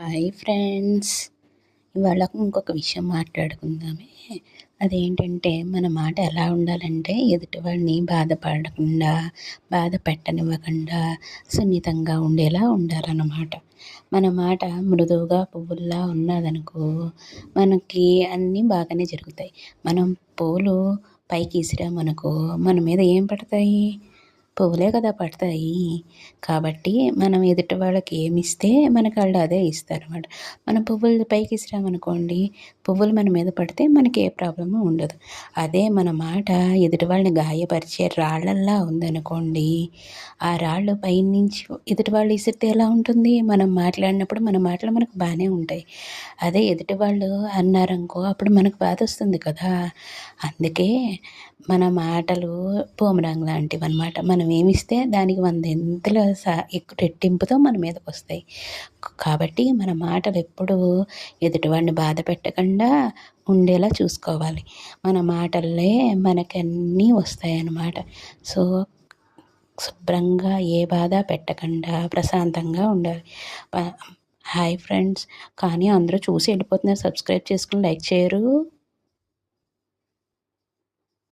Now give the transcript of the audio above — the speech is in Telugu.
Hi friends. ఇవాళ ఇంకొక విషయం మాట్లాడుకుందామే. అదేంటంటే మన మాట ఎలా ఉండాలంటే ఎదుటి వాడిని బాధపడకుండా, బాధ పెట్టనివ్వకుండా సున్నితంగా ఉండేలా ఉండాలన్నమాట. మన మాట మృదువుగా పువ్వుల్లా ఉన్నదనుకో మనకి అన్నీ బాగానే జరుగుతాయి. మనం పూలు పైకి విసిరామనుకో మన మీద ఏం పడతాయి? పువ్వులే కదా పడతాయి. కాబట్టి మనం ఎదుటి వాళ్ళకి ఏమిస్తే మనకు వాళ్ళు అదే ఇస్తారన్నమాట. మనం పువ్వులు పైకి విసిరామనుకోండి, పువ్వులు మన మీద పడితే మనకి ఏ ప్రాబ్లము ఉండదు. అదే మన మాట ఎదుటి వాళ్ళని గాయపరిచే రాళ్ళల్లా ఉందనుకోండి, ఆ రాళ్ళు పైనుంచి ఎదుటి వాళ్ళు విసిరితే ఎలా ఉంటుంది? మనం మాట్లాడినప్పుడు మన మాటలు మనకు బాగానే ఉంటాయి. అదే ఎదుటి వాళ్ళు అన్నారనుకో అప్పుడు మనకు బాధొస్తుంది కదా! అందుకే మన మాటలు బూమరాంగ్ లాంటివన్నమాట. మనం ఏమిస్తే దానికి 100 ఇంతల ఎక్కువ రెట్టింపుతో మన మీదకొస్తాయి. కాబట్టి మన మాటలు ఎప్పుడూ ఎదుటివాడిని బాధ పెట్టకుండా ఉండేలా చూసుకోవాలి. మన మాటల్లే మనకన్నీ వస్తాయన్నమాట. సో, శుభ్రంగా ఏ బాధ పెట్టకుండా ప్రశాంతంగా ఉండాలి. Hi friends. కానీ అందరూ చూసి వెళ్ళిపోతున్నారు. సబ్స్క్రైబ్ చేసుకొని లైక్ చేయరు.